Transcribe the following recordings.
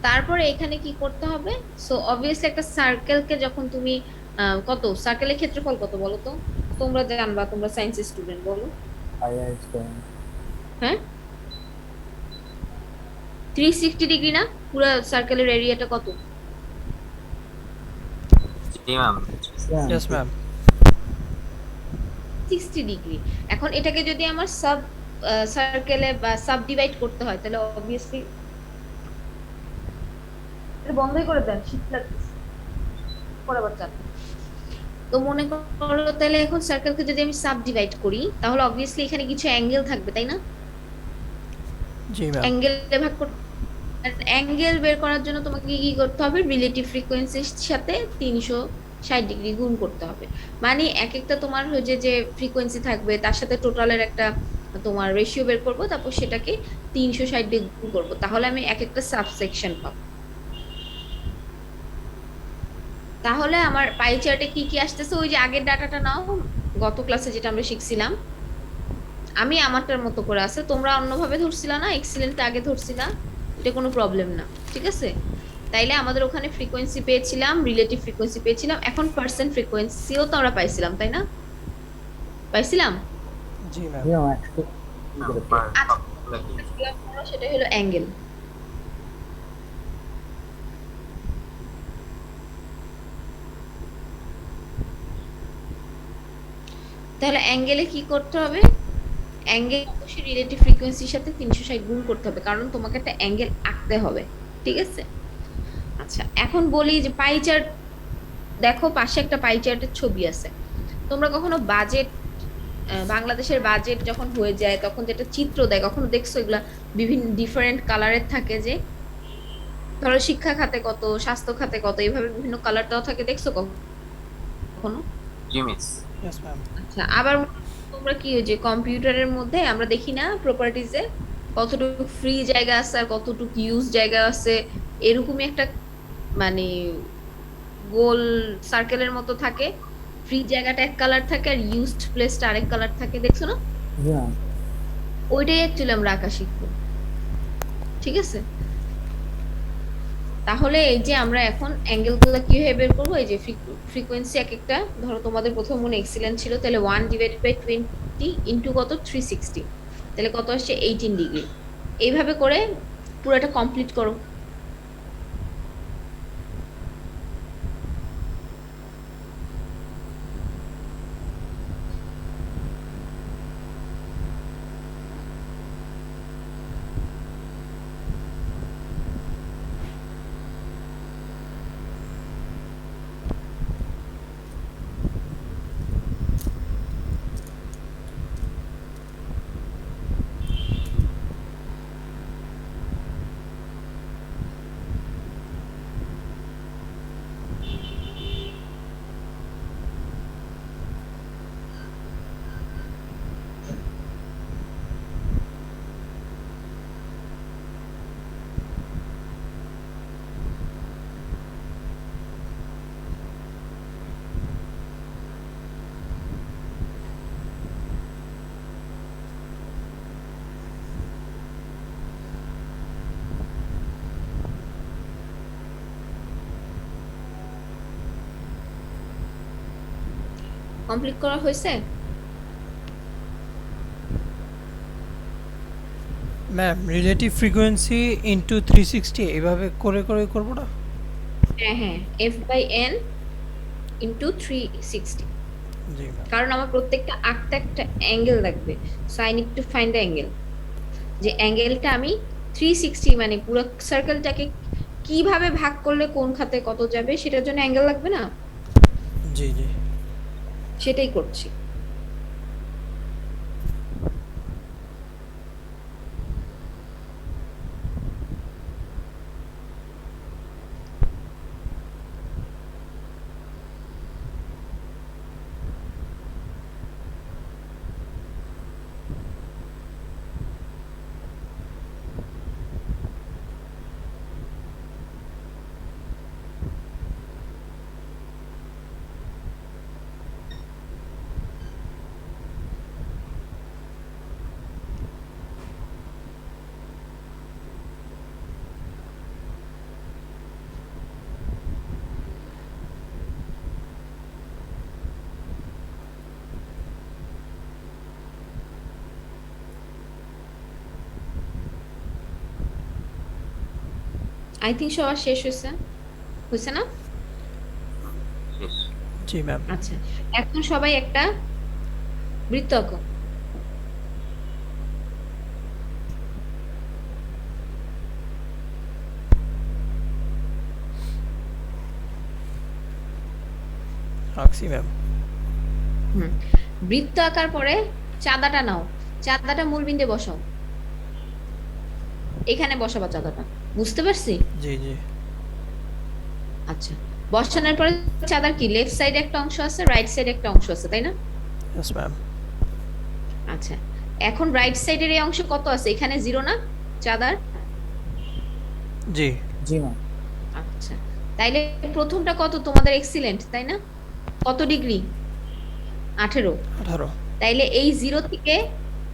তারপরে এখানে কি করতে হবে? সো অবভিয়াসলি একটা সার্কেলকে যখন তুমি কত সার্কেলের ক্ষেত্রফল কত বলো তো? তোমরা জানবা, তোমরা সায়েন্স স্টুডেন্ট, বলো। স্কয়ার। হ্যাঁ, 360 ডিগ্রি না? পুরো সার্কেলের এরিয়াটা কত? জি ম্যাম। Yes, ma'am. 60 ডিগ্রি। এখন এটাকে যদি আমার সাব সার্কেলে বা সাব ডিভাইড করতে হয়, তাহলে অবভিয়াসলি এটা বন্ধই করে দেন, শীত লাগতেছে, পরে আবার চান। তো মনে করো তাহলে এখন সার্কেলকে যদি আমি সাব ডিভাইড করি, তাহলে অবভিয়াসলি এখানে কিছু অ্যাঙ্গেল থাকবে, তাই না? Ji, ma'am. অ্যাঙ্গেলে ভাগ করতে, অ্যাঙ্গেল বের করার জন্য তোমাকে কি করতে হবে? রিলেটিভ ফ্রিকোয়েন্সির সাথে 360 ডিগ্রি গুণ করতে হবে। মানে এক একটা তোমার হচ্ছে যে ফ্রিকোয়েন্সি থাকবে, তার সাথে টোটালের একটা তোমার রেশিও বের করবো, তারপর সেটাকে 360 ডিগ্রি গুণ করবো, তাহলে আমি এক একটা সাবসেকশন পাবো। তাহলে আমার পাই চার্টে কি কি আসতেছে, ওই যে আগের ডাটাটা নাও, গত ক্লাসে যেটা আমরা শিখছিলাম। আমি আমারটার মতো করে আছে, তোমরা অন্যভাবে ধরছিলা না, এক্সিলেন্ট আগে ধরছিলা, এটা কোনো প্রবলেম না, ঠিক আছে? তাইলে আমাদের ওখানে ফ্রিকোয়েন্সি পেয়েছিলাম, রিলেটিভ ফ্রিকোয়েন্সি পেয়েছিলাম, এখন পার্সেন্ট ফ্রিকোয়েন্সিও তো আমরা পাইছিলাম, তাই না? পাইছিলাম। Ji, ma'am. জি ম্যাম, একশো করে পেয়েছি। আচ্ছা, সেটা হলো অ্যাঙ্গেল। তাহলে অ্যাঙ্গেলে কি করতে হবে? অ্যাঙ্গেল অবশ্যই রিলেটিভ ফ্রিকোয়েন্সির সাথে 360 গুণ করতে হবে, কারণ তোমাকে একটা অ্যাঙ্গেল আঁকতে হবে, ঠিক আছে? আচ্ছা, এখন বলি যে পাই চার্ট, দেখো পাশে একটা পাই চার্টের ছবি আছে। তোমরা কখনো বাজেট, বাংলাদেশের বাজেট যখন হয়ে যায় তখন যেটা চিত্র দেয়, কখনো দেখছো এগুলা? বিভিন্ন ডিফারেন্ট কালারের থাকে, যে ধরো শিক্ষা খাতে কত, স্বাস্থ্য খাতে কত, এইভাবে বিভিন্ন কালার দেওয়া থাকে, দেখছো কখনো? জি মিস। Yes, ma'am. আচ্ছা, আবার তোমরা কি ওই যে কম্পিউটারের মধ্যে আমরা দেখি না প্রপার্টিজে কতটুকু ফ্রি জায়গা আছে আর কতটুকু ইউজ জায়গা আছে, এরকমই একটা মানে গোল সার্কেলের মতো থাকে। ফ্রি জায়গাটা এক কালার থাকে আর ইউজড প্লেসটা আরেক কালার থাকে, দেখছো না? জি ম্যাম। ওইটাই অ্যাকচুয়ালি আমরা আঁকা শিখবো, ঠিক আছে? তাহলে এই যে আমরা এখন অ্যাঙ্গেল গুলো কিভাবে বের করবো, এই যে ফ্রিকোয়েন্সি এক একটা, ধরো তোমাদের প্রথম মনে এক্সিলেন্ট ছিল, তাহলে 1/20 ইন্টু কত, 360, তাহলে কত আসছে, 18 ডিগ্রি। এইভাবে করে পুরোটা কমপ্লিট করো। কমপ্লিট করা হয়েছে? ম্যাম, রিলেটিভ ফ্রিকোয়েন্সি ইনটু 360 এভাবে করে করে করবো না? হ্যাঁ হ্যাঁ, F/n × 360, জি ম্যাম। কারণ আমার প্রত্যেকটা আঁকতে একটা অ্যাঙ্গেল লাগবে, so I need to find the angle. যে অ্যাঙ্গেলটা আমি 360 মানে পুরো সার্কেলটাকে কিভাবে ভাগ করলে কোন খাতে কত যাবে, সেটার জন্য অ্যাঙ্গেল লাগবে না? জি জি। সেটাই করছি। আই থিংক সবার শেষ হয়েছে, হয়েছে না? শেষ। জি ম্যাম। আচ্ছা, এখন সবাই একটা বৃত্ত আঁকো। আঁকছি ম্যাম। হুম, বৃত্ত আঁকার পরে চাঁদাটা নাও, চাঁদাটা মূল বিন্দুতে বসাও, এখানে বসাবা চাঁদাটা, বুঝতে পারছি? জি জি। আচ্ছা, বসানোর পরে চাঁদার কি লেফট সাইডে একটা অংশ আছে, রাইট সাইডে একটা অংশ আছে, তাই না? Yes ma'am. আচ্ছা, এখন রাইট সাইডের এই অংশ কত আছে? এখানে 0 না চাঁদার? জি। জি ম্যাম। আচ্ছা, তাইলে প্রথমটা কত তোমাদের? এক্সিলেন্ট, তাই না? কত ডিগ্রি? 18। 18। তাইলে এই 0 থেকে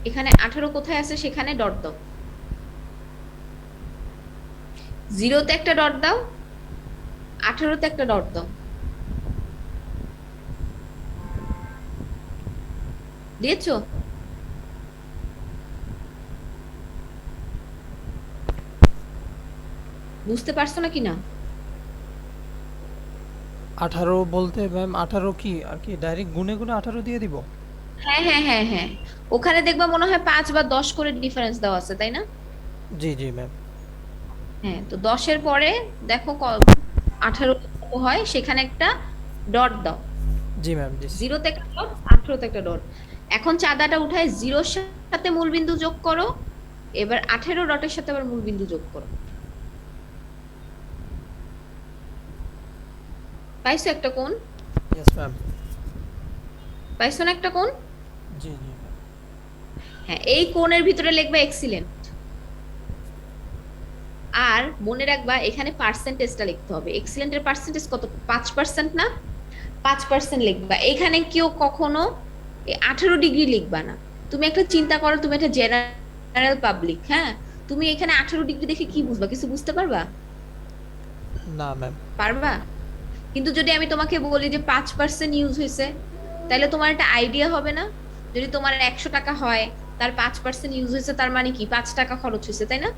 এখানে 18 কোথায় আছে সেখানে ডট দাও। 0-তে একটা ডট দাও, 18-তে একটা ডট দাও। দিয়েছো? বুঝতে পারছো না কি না? 18 বলতে ম্যাম 18 কি আর কি ডাইরেক্ট গুনে গুনে 18 দিয়ে দিব? হ্যাঁ হ্যাঁ হ্যাঁ হ্যাঁ, ওখানে দেখবা মনে হয় 5 বা 10 করে ডিফারেন্স দেওয়া আছে, তাই না? জি জি ম্যাম। হ্যাঁ, তো 10-এর পরে দেখো 18 কত হয়, সেখানে একটা ডট দাও। জি ম্যাম দিছি। 0-তে একটা ডট, 18-তে একটা ডট। এখন চাঁদাটা উঠায় 0-র সাথে মূলবিন্দু যোগ করো, এবার 18 ডটের সাথে আবার মূলবিন্দু যোগ করো। পাইছো একটা কোণ? Yes ma'am. পাইছো না একটা কোণ? জি জি ম্যাম। হ্যাঁ, এই কোণের ভিতরে লিখবা এক্সিলেন্ট। আর মনে রাখবা এখানে পার্সেন্টেজটা লিখতে হবে। এক্সিলেন্টের পার্সেন্টেজ কত? 5% না? 5% লিখবা। এখানে কেউ কখনো 18 ডিগ্রি লিখবা না। তুমি একটা চিন্তা করো, তুমি একটা জেনারেল পাবলিক, হ্যাঁ, তুমি এখানে 18 ডিগ্রি দেখে কি বুঝবা? কিছু বুঝতে পারবা? না ম্যাম। পারবা? কিন্তু যদি আমি তোমাকে বলি যে 5% ইউজ হয়েছে, তাহলে তোমার একটা আইডিয়া হবে না? যদি তোমার 100 টাকা হয়, তার 5% ইউজ হয়েছে, তার মানে কি 5 টাকা খরচ হয়েছে, তাই না?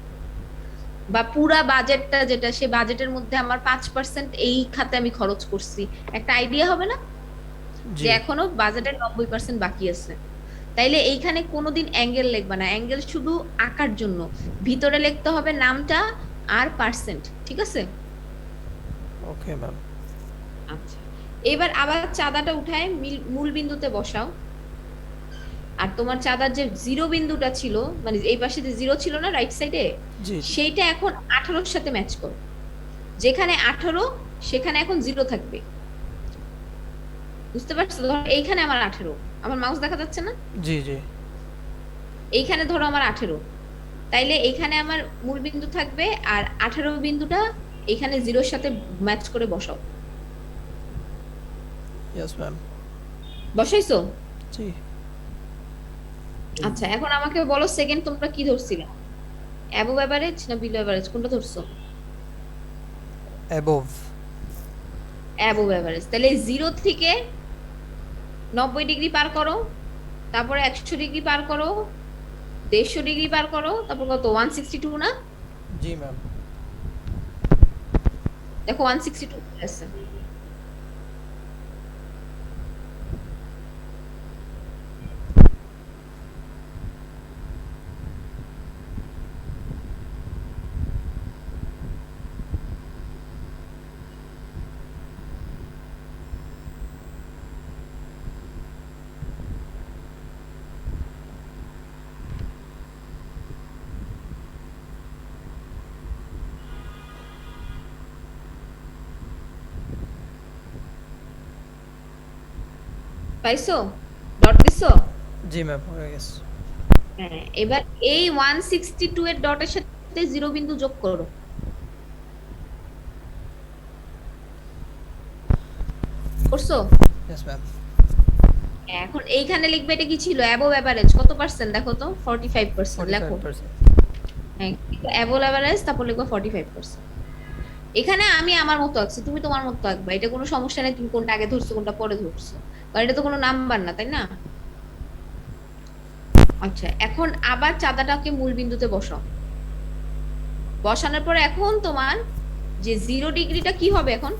বা পুরা বাজেটটা যেটা, সে বাজেটের মধ্যে আমার 5% এই খাতে আমি খরচ করছি, একটা আইডিয়া হবে না জি। যে এখনো বাজেটের 90% বাকি আছে? তাইলে এইখানে কোনোদিন অ্যাঙ্গেল লিখবা না, অ্যাঙ্গেল শুধু আঁকার জন্য। ভিতরে লিখতে হবে নামটা আর পার্সেন্ট, ঠিক আছে? Okay ma'am. আচ্ছা, এবার আবার চাঁদাটা উঠায় মূল বিন্দুতে বসাও। আর তোমার চাঁদার যে 0 বিন্দুটা ছিল, মানে এই পাশে যে 0 ছিল না রাইট সাইডে, জি জি। সেইটা এখন 18-র সাথে ম্যাচ করো। যেখানে 18 সেখানে এখন 0 থাকবে, বুঝতে পারছো? ধরো এইখানে আমার 18, আমার মাউস দেখা যাচ্ছে না? জি জি। এইখানে ধরো আমার 18, তাইলে এইখানে আমার মূল বিন্দু থাকবে, আর 18 বিন্দুটা এখানে 0-র সাথে ম্যাচ করে বসাও। Yes ma'am. বসাইছো? জি। আচ্ছা, এখন আমাকে বলো সেকেন্ড তোমরা কি ধরছিলে? অ্যাবোভ এভারেজ না বিলো এভারেজ, কোনটা ধরছো? অ্যাবোভ। Above average. তাহলে 0 থেকে 90 ডিগ্রি পার করো, তারপরে 100 ডিগ্রি পার করো, 150 ডিগ্রি পার করো, তারপর কত 162 না? জি ম্যাম। দেখো 162 আছে। পাইছো? ডট দিছো? জি ম্যাম হয়ে গেছে। হ্যাঁ, এবার এই 162 এর ডটের সাথে 0 বিন্দু যোগ করো। করছো? Yes ma'am. এখন এইখানে লিখবে এটা কি ছিল? অ্যাবোভ এভারেজ কত পার্সেন্ট দেখো তো? 45% লেখো। 45%। হ্যাঁ, অ্যাবোভ এভারেজ, তারপর লিখবো 45%। এখানে আমি আমার মতো আঁকছি, তুমি তোমার মতো আঁকবা, এটা কোনো সমস্যা নেই। তুমি কোনটা আগে ধরছো কোনটা পরে ধরছো, কারণ এটা তো কোনো নাম্বার না, তাই না? আচ্ছা, এখন আবার চাঁদাটাকে মূল বিন্দুতে বসাও। বসানোর পরে এখন তোমার যে 0 ডিগ্রিটা কি হবে এখন?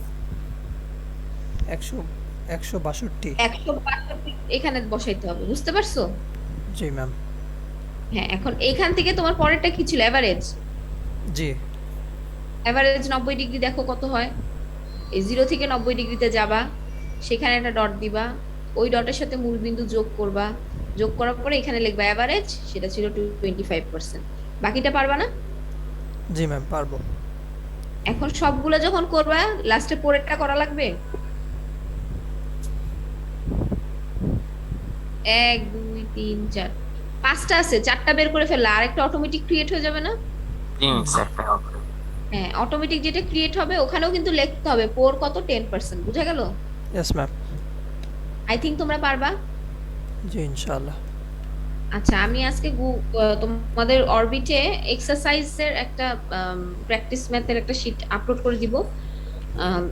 162। 162 এখানে বসাইতে হবে, বুঝতে পারছো? জি ম্যাম। হ্যাঁ, এখন এখান থেকে তোমার পরেরটা কি ছিল? এভারেজ। জি এভারেজ 90 ডিগ্রি, দেখো কত হয়। এই 0 থেকে 90 ডিগ্রিতে যাবা, সেখানে একটা ডট দিবা, ওই ডটের সাথে মূল বিন্দু যোগ করবা, যোগ করার পরে এখানে লিখবা এভারেজ, সেটা ছিল 25%। বাকিটা পারবা না? জি ম্যাম পারবো। এখন সবগুলো যখন করবা, লাস্টে পরেরটা করা লাগবে। 1 2 3 4, 5টা আছে, 4টা বের করে ফেললা, আর একটা অটোমেটিক ক্রিয়েট হয়ে যাবে না? জি মিস একটা হবে। হ্যাঁ, অটোমেটিক যেটা ক্রিয়েট হবে ওখানেও কিন্তু লিখতে হবে পোর কত, 10%, বুঝা গেল? Yes ma'am. আই থিংক তোমরা পারবা। জি ইনশাআল্লাহ। আচ্ছা, আমি আজকে তোমাদের অরবিটে এক্সারসাইজের একটা প্র্যাকটিস ম্যাথের একটা শীট আপলোড করে দিব। আম,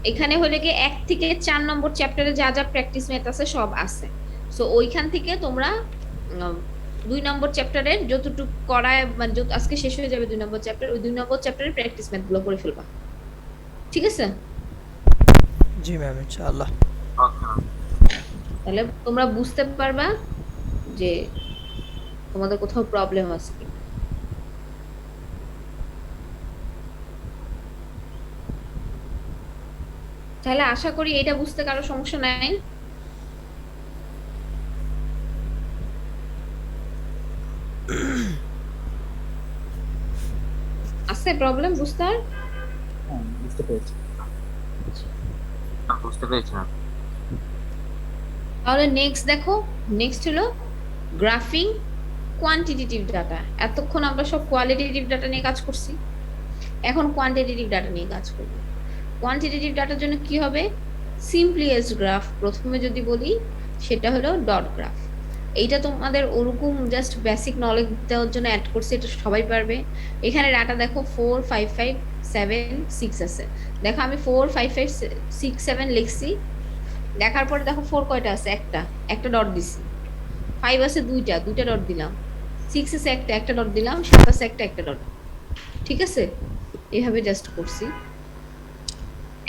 এখানে হলে কি 1 থেকে 4 নম্বর চ্যাপ্টারে যা যা প্র্যাকটিস ম্যাথ আছে সব আছে। সো ওইখান থেকে তোমরা 2 নম্বর চ্যাপ্টারের যতটুকু করায়, মানে আজকে শেষ হয়ে যাবে 2 নম্বর চ্যাপ্টার, ওই 2 নম্বর চ্যাপ্টারের প্র্যাকটিস ম্যাথ গুলো করে ফেলবা, ঠিক আছে? জি ম্যাম ইনশাআল্লাহ। Okay ma'am. তাহলে তোমরা বুঝতে পারবা যে তোমাদের কোথাও প্রবলেম আছে কি। তাহলে আশা করি এটা বুঝতে কারো সমস্যা নাই। আছে প্রবলেম বুঝতে আর? হ্যাঁ বুঝতে পেরেছি। বুঝতে পেরেছি ম্যাম। তাহলে নেক্সট দেখো, নেক্সট হলো গ্রাফিং কোয়ান্টিটেটিভ ডাটা। এতক্ষণ আমরা সব কোয়ালিটেটিভ ডাটা নিয়ে কাজ করছি, এখন কোয়ান্টিটেটিভ ডাটা নিয়ে কাজ করব। কোয়ান্টিটেটিভ ডাটার জন্য কি হবে? সিম্পলিয়েস্ট গ্রাফ প্রথমে যদি বলি, সেটা হলো ডট গ্রাফ। এইটা তোমাদের ওরকম জাস্ট বেসিক নলেজ দেওয়ার জন্য অ্যাড করছে, এটা সবাই পারবে। এখানে ডাটা দেখো 4 5 5 7 6 আছে। দেখো আমি 4 5 5 6 7 লিখছি, দেখার পরে দেখো 4 কয়টা আছে? একটা ডট দিছি। 5 আছে দুইটা ডট দিলাম। 6 আছে একটা ডট দিলাম। 7 আছে একটা ডট। ঠিক আছে, এইভাবে জাস্ট করছি।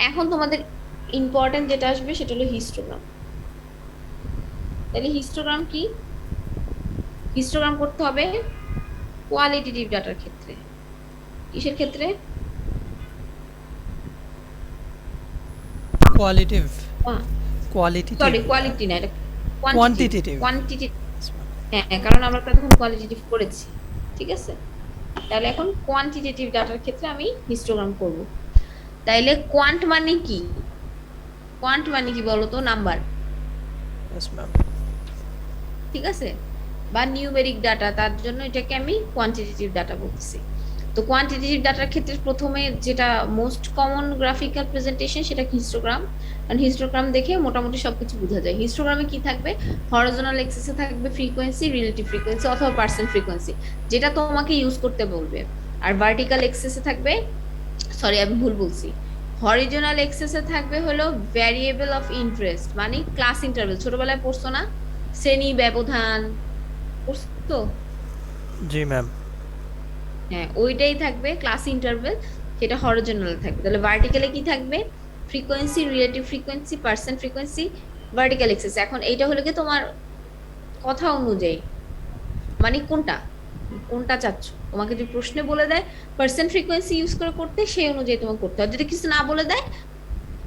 এখন তোমাদের ইম্পর্টেন্ট যেটা আসবে সেটা হলো হিস্টোগ্রাম। তাহলে হিস্টোগ্রাম কি? হিস্টোগ্রাম করতে হবে কোয়ালিটেটিভ ডাটার ক্ষেত্রে। কিসের ক্ষেত্রে? কোয়ালিটিভ। কোয়ালিটিটিভ। সরি, কোয়ালিটি না, এটা কোয়ান্টিটেটিভ। কোয়ান্টিটি। হ্যাঁ, কারণ আমরা তখন কোয়ালিটেটিভ করেছি, ঠিক আছে? তাহলে এখন কোয়ান্টিটেটিভ ডাটার ক্ষেত্রে আমি হিস্টোগ্রাম করব। তাইলে কোয়ান্ট মানে কি? কোয়ান্ট মানে কি বলো তো? Number, yes ma'am. ঠিক আছে? বা নিউমেরিক ডাটা, তার জন্য এটাকে আমি কোয়ান্টিটেটিভ ডাটা বলছি। তো কোয়ান্টিটেটিভ ডাটার ক্ষেত্রে প্রথমে যেটা মোস্ট কমন গ্রাফিক্যাল প্রেজেন্টেশন, সেটা হিস্টোগ্রাম। কারণ হিস্টোগ্রাম দেখে মোটামুটি সবকিছু বোঝা যায়। হিস্টোগ্রামে কি থাকবে? হরিজন্টাল এক্সিসে থাকবে ফ্রিকোয়েন্সি, রিলেটিভ ফ্রিকোয়েন্সি অথবা পার্সেন্ট ফ্রিকোয়েন্সি, যেটা তোমাকে ইউজ করতে বলবে। আর ভার্টিক্যাল এক্সিসে থাকবে, সরি আমি ভুল বলছি, হরিজন্টাল এক্সিসে থাকবে হলো ভ্যারিয়েবল অফ ইন্টারেস্ট, মানে ক্লাস ইন্টারভেল। ছোটবেলায় পড়ছো না? শ্রেণী ব্যবধান পড়ছো? জি ম্যাম। হ্যাঁ, ওইটাই থাকবে ক্লাস ইন্টারভেল, সেটা হরিজন্টাল থাকবে। তাহলে ভার্টিক্যালে কি থাকবে? Frequency, relative frequency, percent frequency, vertical axis. এখন এইটা হলো কি তোমার কথা অনুযায়ী, মানে কোনটা কোনটা চাচ্ছ। তোমাকে যদি প্রশ্নে বলে দেয় পার্সেন্ট ফ্রিকোয়েন্সি ইউজ করে করতে, সেই অনুযায়ী তোমাকে করতে হয়। যদি কিছু না বলে দেয়,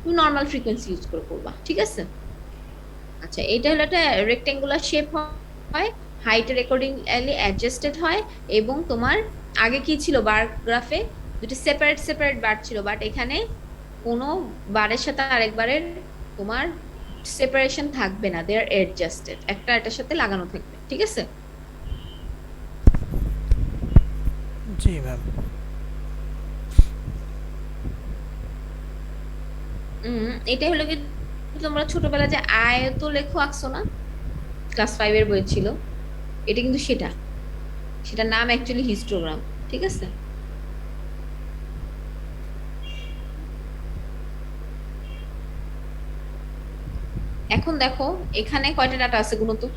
তুমি নর্মাল ফ্রিকোয়েন্সি ইউজ করে করবা, ঠিক আছে? আচ্ছা, এটা হলো একটা রেক্টেঙ্গুলার শেপ হয়, হাইটের অ্যাকর্ডিংলি অ্যাডজাস্টেড হয়, এবং তোমার আগে কি ছিল? বার গ্রাফে দুটো সেপারেট সেপারেট বার ছিল, বাট এখানে কোনো বারের সাথে আরেকবারের তোমার সেপারেশন থাকবে না, দে আর অ্যাডজাস্টেড, একটা এটার সাথে লাগানো থাকবে, ঠিক আছে? জি ম্যাম। এটা হলো কি, তোমরা ছোটবেলায় যে আয়ত লেখো আঁকছো না, ক্লাস 5 এর বই ছিল, এটা কিন্তু সেটার নাম অ্যাকচুয়ালি হিস্টোগ্রাম, ঠিক আছে? এখন দেখো এখানে কয়টা ডাটা আছে গুনো তো।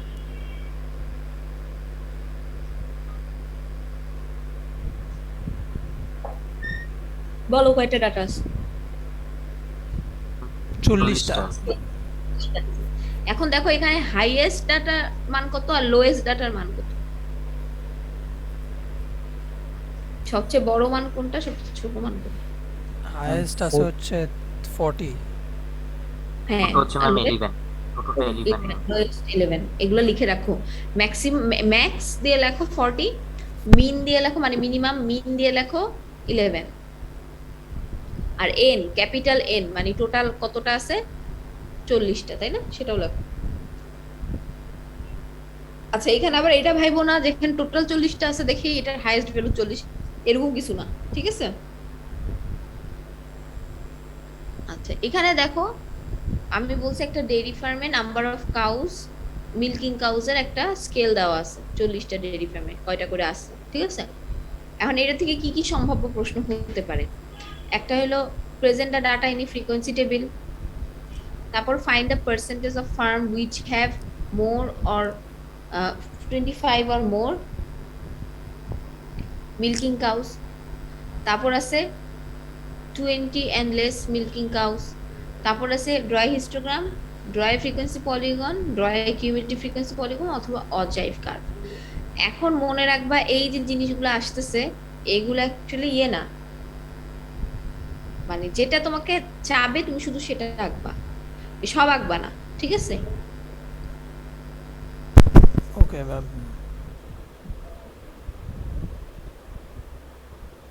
বলো কয়টা ডাটা আছে? 40টা। আছে। এখন দেখো এখানে হাইয়েস্ট ডাটার মান কত আর লোয়েস্ট ডাটার মান কত? সবচেয়ে বড় মান কোনটা, সবচেয়ে ছোট মান কোনটা? হাইয়েস্ট আছে হচ্ছে 40। হ্যাঁ, ছোট হচ্ছে ম্যাম 11, ছোটটা 11 লোয়েস্ট 11, এগুলো লিখে রাখো। ম্যাক্স দিয়ে লেখো 40, মিন দিয়ে লেখো মানে মিনিমাম মিন দিয়ে লেখো 11, আর এন ক্যাপিটাল এন মানে টোটাল কতটা আছে, 40টা, তাই না? সেটাও লেখো। আচ্ছা এখানে আবার এটা ভাইবো না যেখানে টোটাল 40টা আছে দেখি এটার হাইয়েস্ট ভ্যালু 40, এরকম কিছু না, ঠিক আছে? আচ্ছা এখানে দেখো আমি বলছি একটা ডেইরি ফার্মে number of cows, milking cows এর একটা স্কেল দেওয়া আছে, 40টা ডেইরি ফার্মে কয়টা করে আছে, ঠিক আছে? এখন এটা থেকে কি কি সম্ভাব্য প্রশ্ন হতে পারে? একটা হলো present the data in frequency table, তারপর find the percentage of farm which have more or 25 or more milking cows, তারপর আছে 20 and less মিল্কিং কাউস, তারপর আছে draw histogram, draw frequency polygon, draw cumulative frequency polygon অথবা ogive curve. এখন মনে রাখবা এই যে জিনিসগুলো আসতেছে এগুলো অ্যাকচুয়ালি ইয়ে না, মানে যেটা তোমাকে চাবে তুমি শুধু সেটা রাখবা, সব আঁকবা না, ঠিক আছে? Okay ma'am.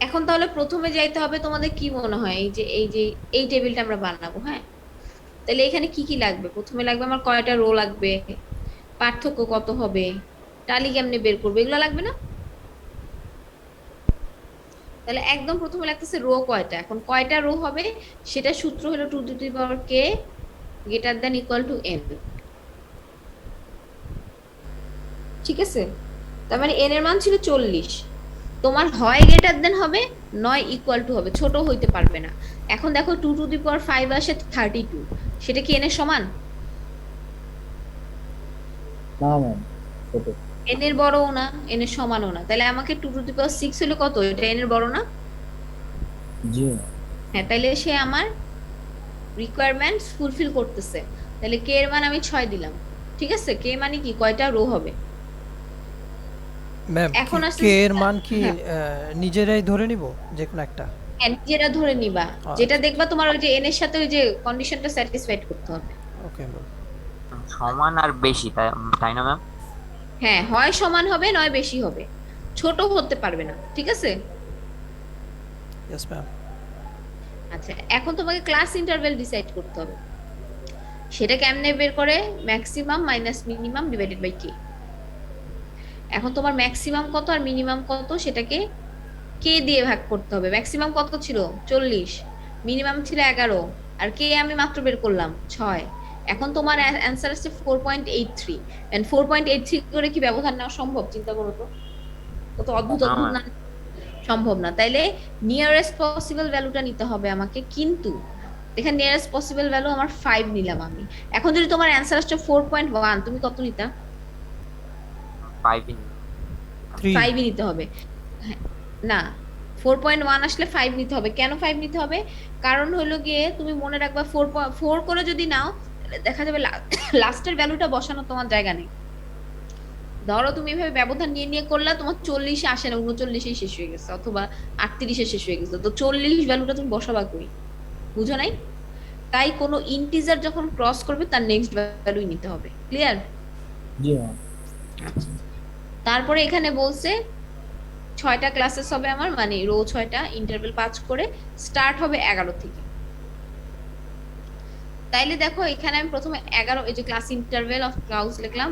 এখন তাহলে প্রথমে যাইতে হবে, তোমাদের কি মনে হয় এই যে এই টেবিলটা আমরা বানাবো, হ্যাঁ? তাহলে এখানে কি কি লাগবে? প্রথমে লাগবে আমার কয়টা রো লাগবে, পার্থক্য কত হবে, টালি কেমনে বের করবে, এগুলো লাগবে না? তাহলে একদম প্রথমে লাগতেছে রো কয়টা। এখন কয়টা রো হবে সেটা সূত্র হলো 2 k greater than equal to n, ঠিক আছে? তার মানে n এর মান ছিল 40, তোমার হয় গ্রেটার দেন হবে নয় ইকুয়াল টু হবে, ছোট হইতে পারবে না। এখন দেখো 2 to the power 5 আসে 32, সেটা কি n এর সমান? না ম্যাম, ছোট। n এর বড়ও না n এর সমানও না, তাহলে আমাকে 2 to the power 6 হলো কত, এটা n এর বড় না? জি ম্যাম। হ্যাঁ, তাহলে সে আমার রিকোয়ারমেন্টস ফুলফিল করতেছে। তাহলে কে এর মান আমি 6 দিলাম, ঠিক আছে? কে মানে কি, কয়টা রো হবে? ম্যাম এখন আসছে কে এর মান কি হ্যাঁ, নিজেরাই ধরে নিব যে কোনো একটা? হ্যাঁ, নিজেরা ধরে নিবা, আচ্ছা। যেটা দেখবা তোমার ওই যে n এর সাথে ওই যে কন্ডিশনটা স্যাটিসফাইড করতে হবে। Okay ma'am. সমান আর বেশি, তাই তাই না ম্যাম? হ্যাঁ, হয় সমান হবে নয় বেশি হবে, ছোট হতে পারবে না, ঠিক আছে? Yes ma'am. আচ্ছা এখন তোমাকে ক্লাস ইন্টারভ্যাল ডিসাইড করতে হবে। সেটা কেমনে বের করে? Maximum minus minimum divided by K. এখন তোমার ম্যাক্সিমাম কত আর মিনিমাম কত সেটাকে কে দিয়ে ভাগ করতে হবে। ম্যাক্সিমাম কত ছিল 40, মিনিমাম ছিল 11, আর কে আমি মাত্র বের করলাম 6। এখন তোমার অ্যান্সার আসছে 4.83, এন্ড 4.83 করে কি ব্যবধান নেওয়া সম্ভব? চিন্তা করো তো, কত অদ্ভুত না অদ্ভুত ম্যাম, না, সম্ভব না। তাইলে নিয়ারেস্ট পসিবল ভ্যালুটা নিতে হবে আমাকে, কিন্তু এখানে নিয়ারেস্ট পসিবল ভ্যালু আমার 5 নিলাম আমি। এখন যদি তোমার অ্যান্সার আসছে 4.1, তুমি কত নিতা? 5 3। 5ই নিতে হবে। হ্যাঁ, না, 4.1 আসলে 5 নিতে হবে। কেন 5 নিতে হবে? কারণ হলো গিয়ে তুমি মনে রাখবা 4 করে যদি নাও তাহলে দেখা যাবে লাস্টের ভ্যালুটা বসানো তোমার জায়গা নেই। ধরো তুমি এভাবে ব্যবধান নিয়ে নিয়ে করলা, তোমার 40-এ আসে না, 39-এই শেষ হয়ে গেছে, অথবা 38-এ শেষ হয়ে গেছে, তো 40 ভ্যালুটা তুমি বসাবা কই? বুঝো নাই? তাই কোনো ইন্টিজার যখন ক্রস করবে তার নেক্সট ভ্যালুই নিতে হবে। ক্লিয়ার? জি ম্যাম। তারপরে এখানে বলছে 6টা ক্লাসেস হবে আমার, মানে রো 6টা, ইন্টারভেল 5 করে, স্টার্ট হবে 11 থেকে। তাইলে দেখো এখানে আমি প্রথমে 11, এই যে ক্লাস ইন্টারভেল অফ ক্লাউস লিখলাম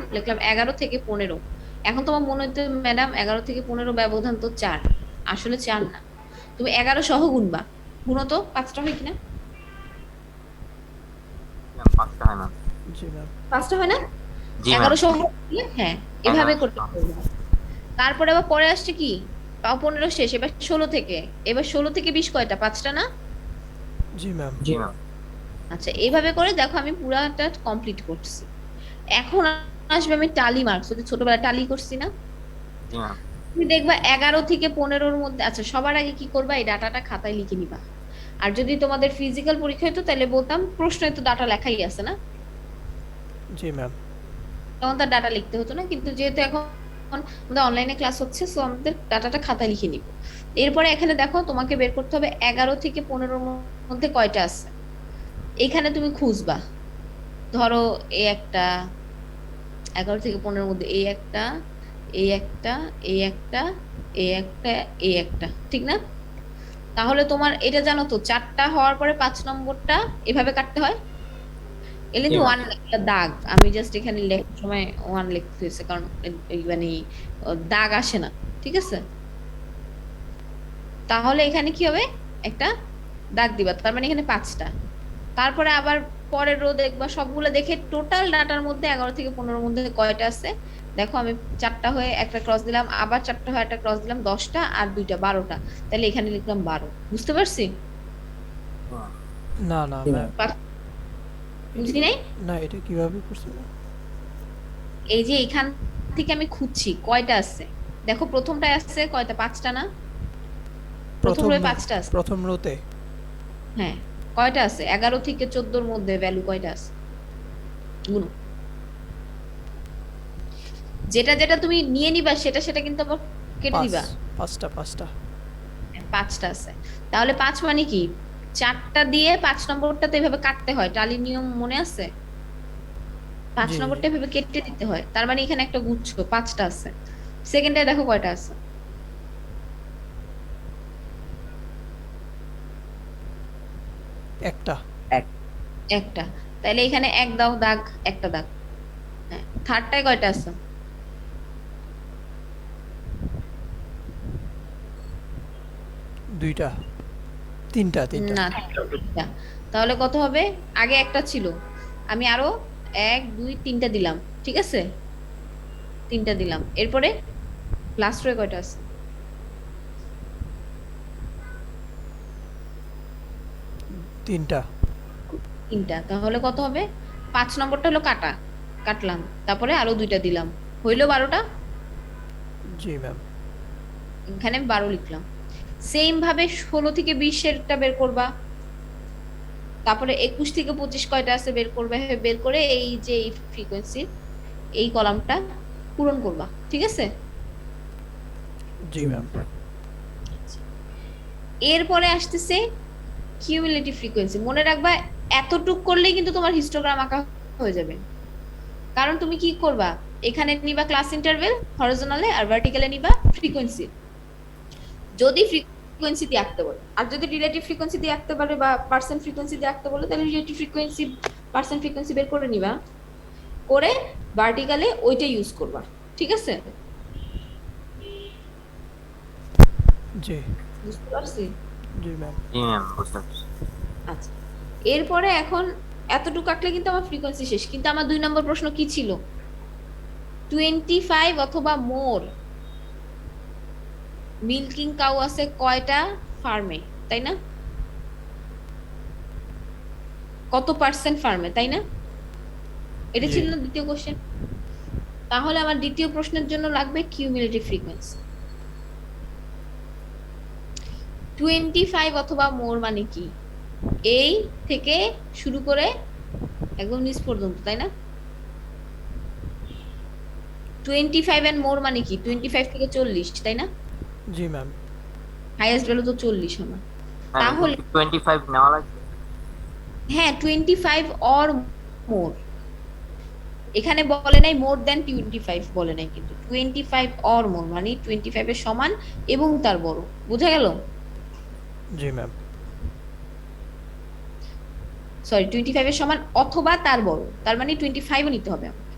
11 থেকে 15। এখন তোমার মনে হচ্ছে ম্যাডাম 11 থেকে 15 ব্যবধান তো 4, আসলে 4 না, তুমি 11 সহ গুনবা। গুনো তো 5টা হয় কিনা? 5টা হয় ম্যাম। জি ম্যাম। 5টা হয় না? জি ম্যাম। 11 সহ গুনলে, হ্যাঁ এভাবে 11 করতে হবে। তারপরে আবার পরে আসছে কি, 15 শেষ, এবার 16 থেকে, এবার 16 থেকে 20 কয়টা? 5টা না? জি ম্যাম। জি ম্যাম। আচ্ছা এইভাবে করে দেখো আমি পুরাটা কমপ্লিট করছি। এখন আসবে আমি টালি মার্কস, ওই যে ছোটবেলায় টালি করছি না, জি ম্যাম। তুমি দেখবা 11 থেকে 15-র মধ্যে। আচ্ছা, সবার আগে কি করবা, এই ডাটাটা খাতায় লিখে নিবা। আর যদি তোমাদের ফিজিক্যাল পরীক্ষা হতো তাহলে বলতাম প্রশ্নে তো ডাটা লেখাই আছে না, জি ম্যাম। তখন তার ডাটা লিখতে হতো না। কিন্তু যেহেতু এখন আমাদের অনলাইনে ক্লাস হচ্ছে, সো আমাদের ডাটাটা খাতায় লিখে নিব। এরপরে এখানে দেখো তোমাকে বের করতে হবে 11 থেকে 15-র মধ্যে কয়টা আছে। এখানে তুমি খুঁজবা, ধরো এই একটা, 11 থেকে 15-র মধ্যে এই একটা, এই একটা, এই একটা, এই একটা, এই একটা, ঠিক না? তাহলে তোমার এটা জানো তো, 4টা হওয়ার পরে 5 নম্বরটা এভাবে কাটতে হয়। এলে জি তো ম্যাম। ওয়ান দাগ, আমি জাস্ট এখানে লেখার সময় ওয়ান লিখতে হয়েছে, কারণ মানে দাগ আসে না, ঠিক আছে? তাহলে এখানে কি হবে, একটা দাগ দিবা, তার মানে এখানে 5টা। তারপরে আবার পরের রো দেখবা, সবগুলো দেখে টোটাল ডাটার মধ্যে 11 থেকে 15-র মধ্যে কয়টা আছে। দেখো আমি 4টা হয়ে একটা ক্রস দিলাম, আবার 4টা হয়ে একটা ক্রস দিলাম, 10টা আর 2টা 12টা। তাহলে এখানে লিখলাম 12। বুঝতে পারছি? না না জি ম্যাম, ম্যাম। বুঝি নাই? না এটা কিভাবে করছে ম্যাম? এই যে এখান থেকে আমি খুঁজছি কয়টা আছে। দেখো প্রথমটায় আছে কয়টা, 5টা না? প্রথম প্রথম রোয়ে 5টা আছে। প্রথম রোতে হ্যাঁ, কয়টা আছে? 11 থেকে 14-র মধ্যে ভ্যালু কয়টা আছে গুনো। যেটা যেটা তুমি নিয়ে নিবা সেটা সেটা কিন্তু আবার কেটে 5, দিবা। 5টা। 5টা আছে, তাহলে 5 মানে কি, 4টা দিয়ে 5 নম্বরটা তো এভাবে কাটতে হয়, টালির নিয়ম মনে আছে? পাঁচ জি জি। নম্বরটা এভাবে কেটে দিতে হয়, তার মানে এখানে একটা গুচ্ছ 5টা আছে। সেকেন্ডে দেখো কয়টা আছে। একটা। এক। একটা। তাহলে এখানে এক দাও, দাগ, একটা দাগ। হ্যাঁ, থার্ডটায় কয়টা আছে? দুইটা। তিনটা। না, তিনটা। তাহলে কত হবে, আগে একটা ছিল, আমি আরো 1 2 3টা দিলাম, ঠিক আছে? 3টা দিলাম, এরপরে লাস্ট রয়ে কয়টা আছে? তিনটা। 3টা। তাহলে কত হবে, 5 নম্বরটা হলো কাটা, কাটলাম, তারপরে আরো 2টা দিলাম, হইলো 12টা। জি ম্যাম। এখানে 12 লিখলাম। সেম ভাবে 16 থেকে 20-এরটা বের করবা। তারপরে 21 থেকে 25 কয়টা আছে বের করবে, বের করে এই যে এই ফ্রিকোয়েন্সি, এই কলামটা পূরণ করবা, ঠিক আছে? জি ম্যাম। এরপরে আসতেছে কিউমুলেটিভ ফ্রিকোয়েন্সি। মনে রাখবা, এতটুক করলেই কিন্তু তোমার হিস্টোগ্রাম আঁকা হয়ে যাবে। কারণ তুমি কি করবা, এখানে নিবা ক্লাস ইন্টারভেল হরিজোনালে, আর ভার্টিক্যালে নিবা ফ্রিকোয়েন্সি। যদি ফ্রিকোয়েন্সি দিয়ে আঁকতে বলে, আর যদি রিলেটিভ ফ্রিকোয়েন্সি দিয়ে আঁকতে পারে বা পার্সেন্ট ফ্রিকোয়েন্সি দিয়ে আঁকতে বলে, তাহলে রিলেটিভ ফ্রিকোয়েন্সি পার্সেন্ট ফ্রিকোয়েন্সি বের করে নিবা, করে ভার্টিক্যালে ওইটা ইউজ করবা, ঠিক আছে? জি বুঝতে পারছি? জি ম্যাম। জি ম্যাম, বুঝতে পারছি। আচ্ছা, এরপরে এখন এতটুকু আঁকলে কিন্তু আমার ফ্রিকোয়েন্সি শেষ। কিন্তু আমার 2 নম্বর প্রশ্ন কি ছিল, 25 অথবা মোর মিল্কিং কাউ আছে কয়টা ফার্মে, তাই না? কত পার্সেন্ট ফার্মে, তাই না? এটা জি ছিল না দ্বিতীয় কোশ্চেন? তাহলে আমার দ্বিতীয় প্রশ্নের জন্য লাগবে কিউমুলেটিভ ফ্রিকোয়েন্সি। 25 অথবা মোর মানে কি, এই থেকে শুরু করে একদম নিচ পর্যন্ত, তাই না? 25 এন্ড মোর মানে কি, 25 থেকে 40, তাই না? জি ম্যাম। হাইয়েস্ট ভ্যালু তো 40 আমার। ম্যাম, তাহলে 25 নেওয়া লাগবে। হ্যাঁ, 25 অর মোর, এখানে বলে নাই মোর দেন 25 বলে নাই, কিন্তু 25 অর মোর মানে 25 এর সমান এবং তার বড়। বোঝা গেল? জি ম্যাম। সরি, 25 এর সমান অথবা তার বড়, তার মানে 25ও নিতে হবে আমাকে।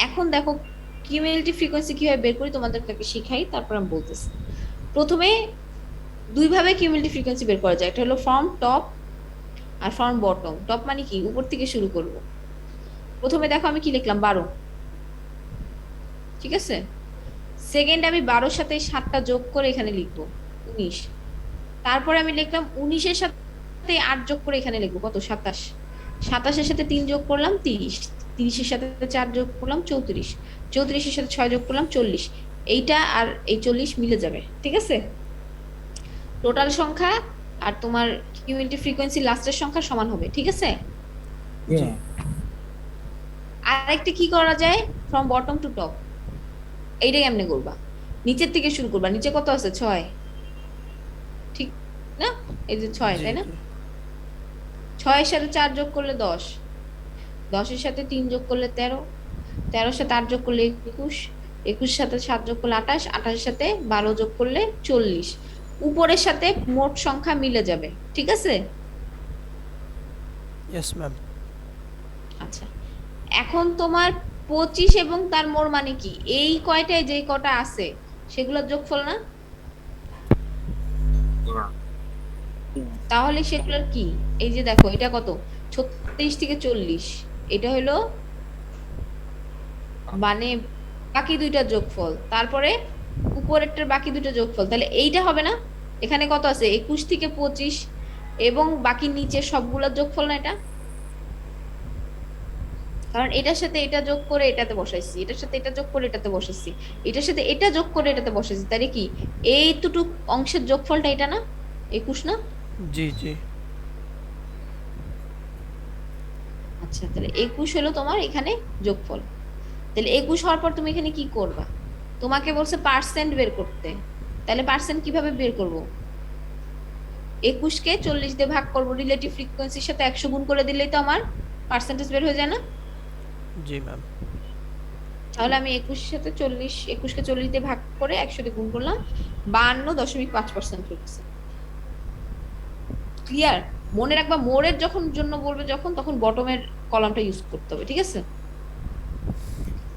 এখন দেখো কিউমুলেটিভ ফ্রিকোয়েন্সি কিভাবে বের করি তোমাদেরকে শিখাই, তারপর আমি বলতেছি। প্রথমে দুই ভাবে কিউমুলেটিভ ফ্রিকোয়েন্সি বের করা যায়, একটা হলো from top are from bottom. Top মানে কি, উপর থেকে শুরু করব। প্রথমে দেখো আমি কি লিখলাম, 12, ঠিক আছে? সেকেন্ড আমি 12-র সাথে 7টা যোগ করে এখানে লিখবো 19। তারপরে আমি লিখলাম 19-এর সাথে 8 যোগ করে এখানে লিখবো কত, 27। 27-এর সাথে 3 যোগ করলাম 30। 30-এর সাথে 4 যোগ করলাম 34। 34-এর সাথে 6 যোগ করলাম 40। এইটা আর এই 40 মিলে যাবে, ঠিক আছে? টোটাল সংখ্যা আর তোমার কিউমিউলেটিভ ফ্রিকোয়েন্সি লাস্টের সংখ্যা সমান হবে, ঠিক আছে? জি জি ম্যাম। আরেকটা কি করা যায়, ফ্রম বটম টু টপ, এইটা কেমনে করবা? নিচের থেকে শুরু করবা, নিচে কত আছে? 6, ঠিক না? এই যে 6, জি তাই না? জি 6 এর সাথে 4 যোগ করলে 10, 10 এর সাথে 3 যোগ করলে 13, 13 সাথে 8 যোগ করলে 21, 21 সাথে 7 যোগ করলে 28, 28 সাথে 12 যোগ করলে 40। উপরের সাথে মোট সংখ্যা মিলে যাবে, ঠিক আছে? Yes ma'am. আচ্ছা, এখন তোমার 25 এবং তার মোর মানে কি? এই কয়টায় যে কটা আছে সেগুলোর যোগফল না? জি ম্যাম। জি ম্যাম। তাহলে সেগুলোর কি? এই যে দেখো, এটা কত? 36 থেকে 40, এটা হলো মানে বাকি দুইটা যোগফল, তারপরে উপরেরটার বাকি দুটো যোগফল, তাহলে এইটা হবে না? এখানে কত আছে? 21 থেকে 25 এবং বাকি নিচে সবগুলোর যোগফল না এটা? কারণ এটার সাথে এটা যোগ করে এটাতে বসাইছি, এটার সাথে এটা যোগ করে এটাতে বসাইছি, এটার সাথে এটা যোগ করে এটাতে বসাইছি, তাহলে কি এইটুকু অংশের যোগফলটা এটা না? 21 না? জি জি আচ্ছা, তাহলে 21 হলো তোমার এখানে যোগফল। তাহলে 21 হওয়ার পর তুমি এখানে কি করবা? তোমাকে বলছে পার্সেন্ট বের করতে, তাহলে পার্সেন্ট কিভাবে বের করব? 21 কে 40 দিয়ে ভাগ করব, রিলেটিভ ফ্রিকোয়েন্সির সাথে 100 গুণ করে দিলেই তো আমার পার্সেন্টেজ বের হয়ে যায় না? জি ম্যাম। তাহলে আমি 21 এর সাথে 40, 21 কে 40 দিয়ে ভাগ করে 100 দিয়ে গুণ করলাম, 52.5% হয়ে গেছে। ক্লিয়ার? মনে রাখবা, মোড়ের যখন জন্য বলবে যখন, তখন বটমের কলামটা ইউজ করতে হবে, ঠিক আছে?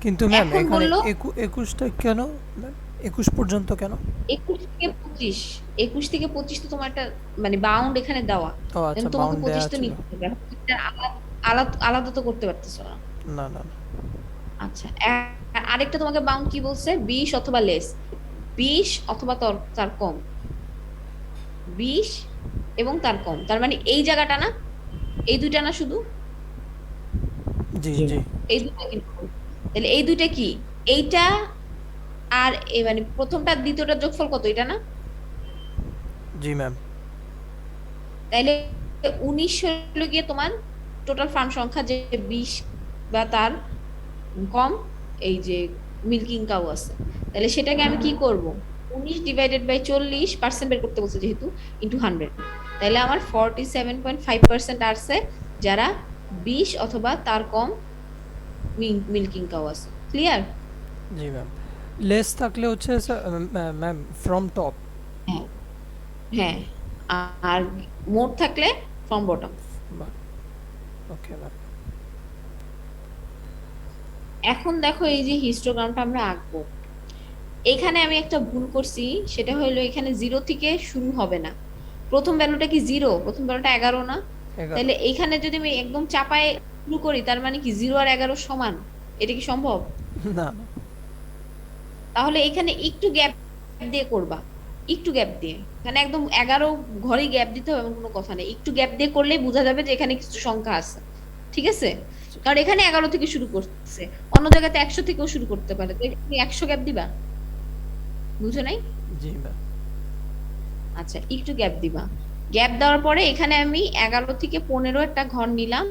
কিন্তু ম্যাম এখন এখানে বললো 21টা কেন ম্যাম? 21 পর্যন্ত কেন? 21 থেকে 25, 21 থেকে 25 তো তোমার একটা মানে বাউন্ড এখানে দেওয়া, ও দেন আচ্ছা, তোমাকে বাউন্ড 25 দেয়া তো ছিল। নিতে হবে, এখন এটা আলাদা আলাদা আলাদা তো করতে পারতেছো না। না না না। আচ্ছা, আরেকটা তোমাকে বাউন্ড কি বলছে? 20 অথবা লেস, 20 অথবা তার কম, 20 এবং তার কম, তার মানে এই জায়গাটা না, এই দুইটা না শুধু, জি জি জি ম্যাম। এই দুইটা কিন্তু। তাহলে এই দুইটা কি? এইটা আর মানে প্রথমটা দ্বিতীয়টা যোগফল কত? এটা না? জি ম্যাম। তাইলে 19 হলো গিয়ে তোমার টোটাল ফার্ম সংখ্যা, যে 20 বা তার কম এই যে মিল্কিং কাউ আছে, তাহলে সেটাকে আমি কি করব? 19 ডিভাইডেড বাই 40% বের করতে বলছে যেহেতু, ইন্টু 100, তাহলে আমার 47.5% আসছে যারা 20 অথবা তার কম মিল্কিং কাউ আছে। ক্লিয়ার? জি ম্যাম। লেস থাকলে হচ্ছে ম্যাম ফ্রম টপ। হ্যাঁ, হ্যাঁ, আর মোট থাকলে ফ্রম বটম। Okay ma'am. এখন দেখো, এই যে হিস্টোগ্রামটা আমরা আঁকবো, এখানে আমি একটা ভুল করছি, সেটা হলো এখানে 0 থেকে শুরু হবে না। প্রথম ভ্যালুটা কি 0? প্রথম ভ্যালুটা 11 না? 11। তাহলে এইখানে যদি আমি একদম চাপায় শুরু করি, তার মানে কি 0 আর 11 সমান? এটা কি সম্ভব? না না। তাহলে এখানে একটু গ্যাপ দিয়ে করবা, একটু গ্যাপ দিয়ে, এখানে একদম 11 ঘরে গ্যাপ দিতে হবে এমন কোনো কথা নেই, একটু গ্যাপ দিয়ে করলেই বোঝা যাবে যে এখানে কিছু সংখ্যা আছে, ঠিক আছে? কারণ এখানে 11 থেকে শুরু করছে, অন্য জায়গাতে 100 থেকেও শুরু করতে পারে, তো এখানে 100 গ্যাপ দিবা, বুঝো নাই? জি ম্যাম। আচ্ছা, একটু গ্যাপ দিবা। গ্যাপ দেওয়ার পরে এখানে আমি 11 থেকে 15 একটা ঘর নিলাম,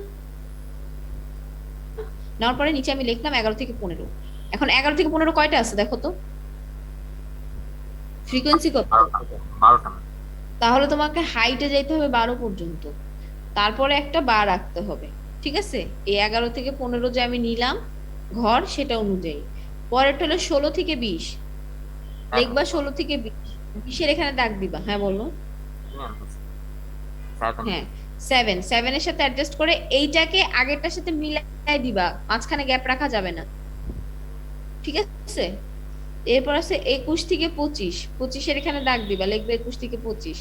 নেওয়ার পরে নিচে আমি লিখলাম 11 থেকে 15। এখন 11 থেকে 15 কয়টা আছে দেখো তো, ফ্রিকোয়েন্সি কত? 12টা ম্যাম। তাহলে তোমাকে হাইটে যাইতে হবে 12 পর্যন্ত, তারপরে একটা বার রাখতে হবে, ঠিক আছে? এই 11 থেকে 15 যে আমি নিলাম ঘর, সেটা অনুযায়ী পরেরটা হলো 16 থেকে 20, লিখবা 16 থেকে 20, 20 এর এখানে দাগ দিবা। হ্যাঁ বলো। জি ম্যাম। 7। হ্যাঁ, 7 এর সাথে অ্যাডজাস্ট করে এইটাকে আগেরটার সাথে মিলাই দিবা, মাঝখানে গ্যাপ রাখা যাবে না, ঠিক আছে? এরপর আছে 21 থেকে 25, 25 এর এখানে দাগ দিবা, লিখবে 21 থেকে 25,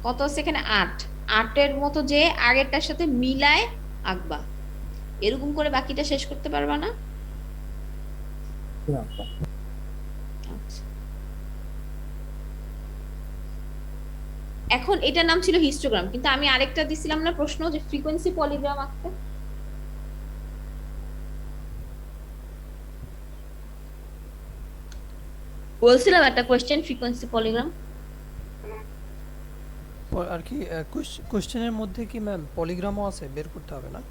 কত আছে এখানে? 8, 8 এর মতো যে আগেরটার সাথে মিলায় আঁকবা, এরকম করে বাকিটা শেষ করতে পারবা না? জি ম্যাম। আচ্ছা, এখন এটার নাম ছিল হিস্টোগ্রাম, কিন্তু আমি আরেকটা দিছিলাম না প্রশ্ন, যে ফ্রিকোয়েন্সি পলিগ্রাম আঁকতে। বলছিলাম একটা কোয়েশ্চেন ফ্রিকোয়েন্সি পলিগ্রাম। আর কি কোশ্চেনের মধ্যে কি ম্যাম পলিগ্রামও আছে, বের করতে হবে না?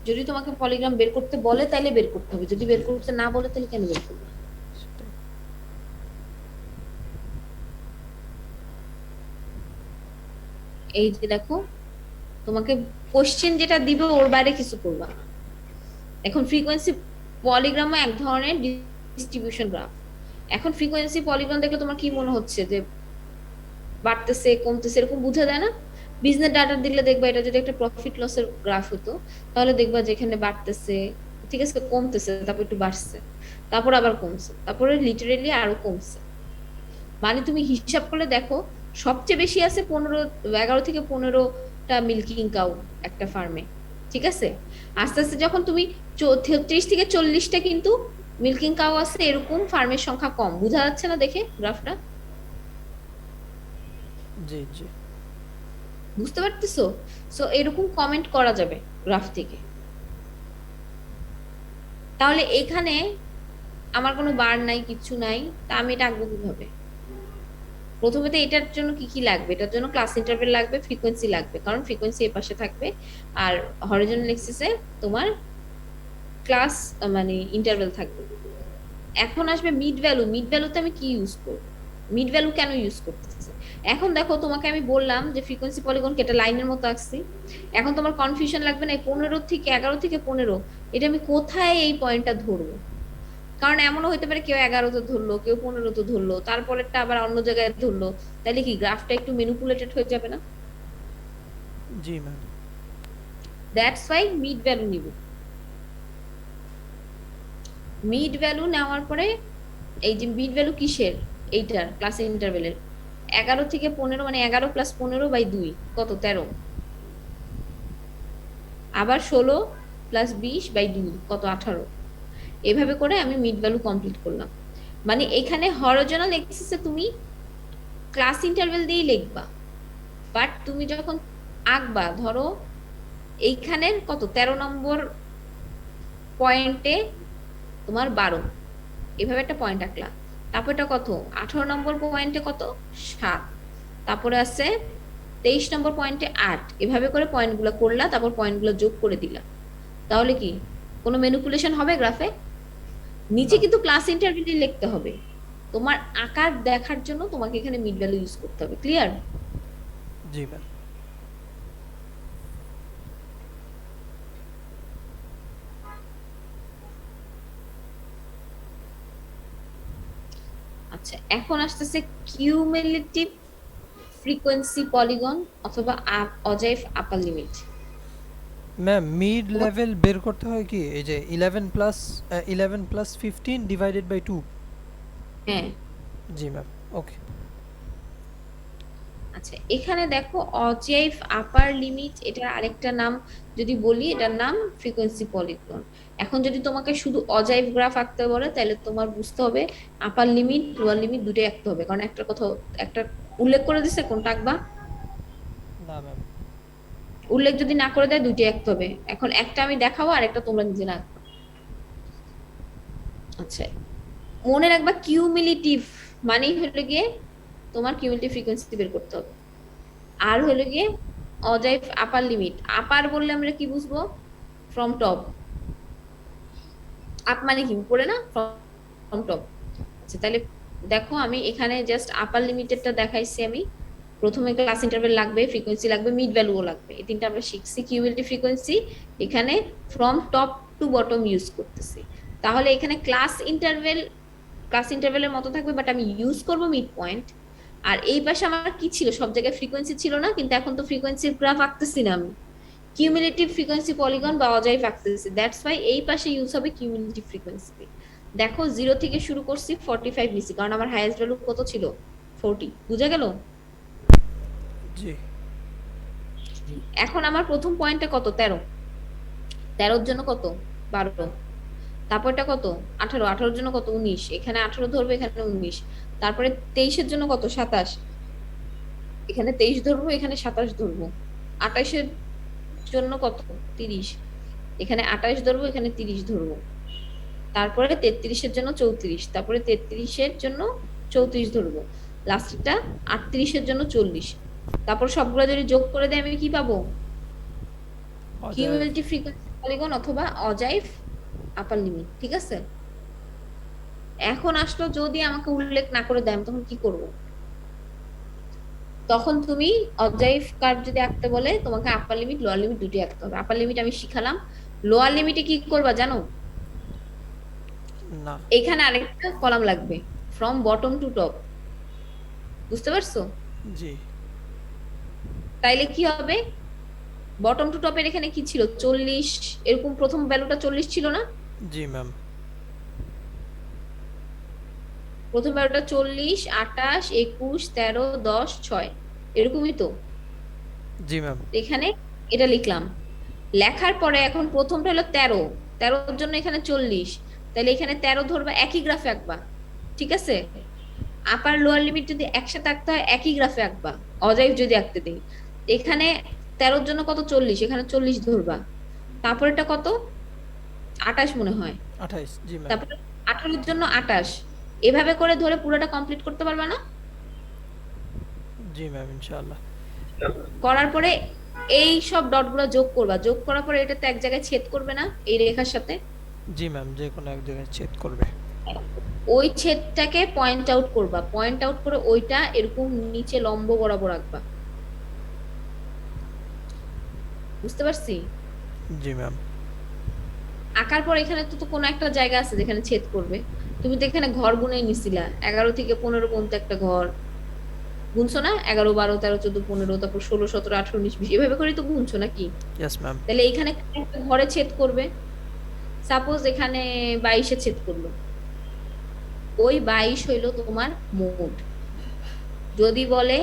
যদি তোমাকে পলিগ্রাম বের করতে বলে তাহলে বের করতে হবে, যদি বের করতে না বলে তাহলে কেন বের করবে? সেটাই। এই যে দেখো, তোমাকে কোশ্চেন যেটা দিবে ওর বাইরে কিছু করবা না। এখন ফ্রিকোয়েন্সি পলিগ্রামও এক ধরনের ডিস্ট্রিবিউশন গ্রাফ। এখন ফ্রিকোয়েন্সি পলিগ্রাম দেখলে তোমার কি মনে হচ্ছে যে বাড়তেছে কমতেছে এরকম বোঝা যায় না? বিজনেস ডাটা দিলে দেখবা, এটা যদি একটা প্রফিট লসের গ্রাফ হতো তাহলে দেখবা যে এখানে বাড়তেছে, ঠিক আছে, কমতেছে, তারপর একটু বাড়ছে, তারপর আবার কমছে, তারপরে লিটারেলি আরো কমছে। মানে তুমি হিসাব করলে দেখো, সবচেয়ে বেশি আছে 11 থেকে 15টা মিল্কিং কাউ একটা ফার্মে, ঠিক আছে। আস্তে আস্তে যখন তুমি 30 থেকে 40টা কিন্তু মিল্কিং কাউ আছে, এরকম ফার্মের সংখ্যা কম। বোঝা যাচ্ছে না দেখে গ্রাফটা? জি জি। বুঝতে পারতেছো? সো এরকম কমেন্ট করা যাবে গ্রাফ থেকে। তাহলে এখানে আমার কোনো বার নাই, কিছু নাই, তা আমি এটা আঁকবো কিভাবে? প্রথমে তো এটার জন্য কি কি লাগবে? এটার জন্য ক্লাস ইন্টারভেল লাগবে, ফ্রিকোয়েন্সি লাগবে, কারণ ফ্রিকোয়েন্সি এর পাশে থাকবে, আর হরিজন্টাল এক্সিসে তোমার ক্লাস মানে ইন্টারভেল থাকবে। এখন আসবে মিড ভ্যালু। মিড ভ্যালুতে আমি কি ইউজ করব? মিড ভ্যালু কেন ইউজ করতেছে? এখন দেখো, তোমাকে আমি বললাম যে ফ্রিকোয়েন্সি পলিগনকে এটা লাইনের মতো আঁকছি। এখন তোমার কনফিউশন লাগবে না, 11 থেকে 15 এটা আমি কোথায় এই পয়েন্টটা ধরবো? কারণ এমনও হতে পারে কেউ 11তে ধরলো, কেউ 15তে ধরলো, তারপরেরটা আবার অন্য জায়গায় ধরলো, তাহলে কি গ্রাফটা একটু ম্যানিপুলেটেড হয়ে যাবে না? জি ma'am. That's why mid value নিব। মিড ভ্যালু নেওয়ার পরে, এই যে মিড ভ্যালু কিসের? এইটার ক্লাস ইন্টারভেলের। 11 থেকে 15 মানে 11 প্লাস 15/2 কত? 13। আবার 16 প্লাস 20/2 কত? 18। এভাবে করে আমি মিড ভ্যালু কমপ্লিট করলাম। মানে এখানে হরিজন্টাল এক্সিসে তুমি ক্লাস ইন্টারভেল দিয়েই লিখবা, বাট তুমি যখন আঁকবা, ধরো এইখানের কত 13 নম্বর পয়েন্টে তোমার 12, এভাবে একটা পয়েন্ট আঁকলা। তারপর এটা কত 18 নম্বর পয়েন্টে কত 7, তারপরে আছে 23 নম্বর পয়েন্টে 8, এভাবে করে পয়েন্টগুলো করলা, তারপর পয়েন্টগুলো যোগ করে দিলা। তাহলে কি কোনো ম্যানিপুলেশন হবে গ্রাফে? নিচে না। কিন্তু ক্লাস ইন্টারভেল লিখতে হবে। তোমার আকার দেখার জন্য তোমাকে এখানে মিড ভ্যালু ইউজ করতে হবে। ক্লিয়ার? জি ম্যাম। আচ্ছা, এখন আসতেছে কিউমুলেটিভ ফ্রিকোয়েন্সি পলিগন অথবা ogive upper limit. Ma'am mid level বের করতে হয় কি, এই যে 11 প্লাস 15 ডিভাইডেড বাই 2? হ্যাঁ। জি ম্যাম। ওকে। আচ্ছা, এখানে দেখো অজেইভ আপার লিমিট, এটার আরেকটা নাম যদি বলি, এটার নাম ফ্রিকোয়েন্সি পলিগন। এখন যদি তোমাকে শুধু অজেইভ গ্রাফ আঁকতে বলে, তাহলে তোমার বুঝতে হবে আপার লিমিট লোয়ার লিমিট দুটোই আঁকতে হবে, কারণ একটা কথা, একটা উল্লেখ করে দিছে কোনটা আঁকবা। না ম্যাম। উল্লেখ যদি না করে দেয় দুইটাই আঁকতে হবে। এখন একটা আমি দেখাবো আর একটা তোমরা নিজে না আঁকবা। আচ্ছা, মনে রাখবা কিউমুলেটিভ মানেই হলো গিয়ে তোমার কিউমুলেটিভ ফ্রিকোয়েন্সি বের করতে হবে। আর হলো গিয়ে অজেইভ আপার লিমিট। আপার বললে আমরা কি বুঝবো? From top. আপ মানে কি উপরে না, ফ্রম টপ। আচ্ছা, তাহলে দেখো আমি এখানে জাস্ট আপার লিমিটেডটা দেখাইছি। আমি প্রথমে ক্লাস ইন্টারভেল লাগবে, ফ্রিকোয়েন্সি লাগবে, মিড ভ্যালুও লাগবে, এই তিনটা আমরা শিখছি। কিউমুলেটিভ ফ্রিকোয়েন্সি এখানে from top to bottom use করতেছি। তাহলে এখানে ক্লাস ইন্টারভেলের মতো থাকবে, বাট আমি ইউজ করব মিড পয়েন্ট। আর এই পাশে আমার কি ছিল? সব জায়গায় ফ্রিকোয়েন্সি ছিল না, কিন্তু এখন তো ফ্রিকোয়েন্সির গ্রাফ আঁকতেছি না আমি, কিউমুলেটিভ ফ্রিকোয়েন্সি পলিগন বা অজেইভ আঁকতেছি। দ্যাটস ওয়াই এই পাশে ইউজ হবে কিউমুলেটিভ ফ্রিকোয়েন্সি। দেখো 0 থেকে শুরু করছি, 45 নিছি, কারণ আমার হাইয়েস্ট ভ্যালু কত ছিল? 40। বুঝা গেল? জি। এখন আমার প্রথম পয়েন্টটা কত? 13। 13 জন্য কত? 12। তারপরটা কত? 18। 18 জন্য কত? 19। এখানে 18 ধরবো, এখানে 19। তারপরে 23 জন্য কত? 27। এখানে 23 ধরবো, এখানে 27 ধরবো। 28 জন্য কত? 30। এখানে 28 ধরবো, এখানে 30 ধরবো। তারপরে 33-এর জন্য 34, তারপরে 33-এর জন্য 34 ধরবো, লাস্টটা 38-এর জন্য 40। তারপর সবগুলো যদি যোগ করে দেয় আমি কি পাবো? অজয় কিউমুলেটিভ ফ্রিকোয়েন্সি পলিগন অথবা অজাইভ আপার লিমিট, ঠিক আছে? এখন আসলো যদি আমাকে উল্লেখ না করে দেয় আমি তখন কি করব? তখন তুমি অবজেক্টিভ কার্ভ যদি আঁকতে বলে তোমাকে আপার লিমিট লোয়ার লিমিট দুটি আঁকতে হবে। আপার লিমিট আমি শিখালাম, লোয়ার লিমিটে কি করবা জানো? না। এখানে আরেকটা কলাম লাগবে, ফ্রম বটম টু টপ, বুঝতে পারছো? জি তাইলে কি হবে? বটম টু টপের এখানে কি ছিল? 40, এরকম প্রথম ভ্যালুটা 40 ছিল না? জি ম্যাম। প্রথম ভ্যালুটা 40, 28, 21, 13, 10, 6, এরকমই তো। জি ম্যাম। এখানে এটা লিখলাম, লেখার পরে এখন প্রথমটা হলো 13, 13-র জন্য এখানে 40, তাহলে এখানে 13 ধরবা, একই গ্রাফে আঁকবা, ঠিক আছে? আপার লোয়ার লিমিট যদি একসাথে আঁকতে হয় একই গ্রাফে আঁকবা, অজাইভ যদি আঁকতে দেই। এখানে 13-র জন্য কত? 40, এখানে 40 ধরবা। তারপরেটা কত? 28 মনে হয়। 28। জি ম্যাম। তারপরে 18-র জন্য 28, এভাবে করে ধরে পুরোটা কমপ্লিট করতে পারবা না? জি ম্যাম ইনশাআল্লাহ। করার পরে এই সব ডটগুলো যোগ করবা, যোগ করার পরে এটা তো এক জায়গায় ছেদ করবে না এই রেখার সাথে? জি ম্যাম, যে কোনো এক জায়গায় ছেদ করবে। ওই ছেদটাকে পয়েন্ট আউট করবা, পয়েন্ট আউট করে ওইটা এরকম নিচে লম্ব বরাবর আঁকবা, বুঝতে পারছি? জি ম্যাম। আঁকার পর এখানে তো কোনো একটা জায়গা আছে যেখানে ছেদ করবে। তুমি তো এখানে ঘর গুনেই নিছিলা, 11 থেকে 15 পর্যন্ত একটা ঘর গুনছো না? 11, 12, 13, 14, 15, তারপর 16, 17, 18, 19, 20, এভাবে করেই তো গুনছো নাকি? Yes ma'am. তাহলে এখানে একটা ঘরে ছেদ করবে, সাপোজ এখানে 22-এ ছেদ করলো, ওই 22 হইলো তোমার মোড। যদি বলে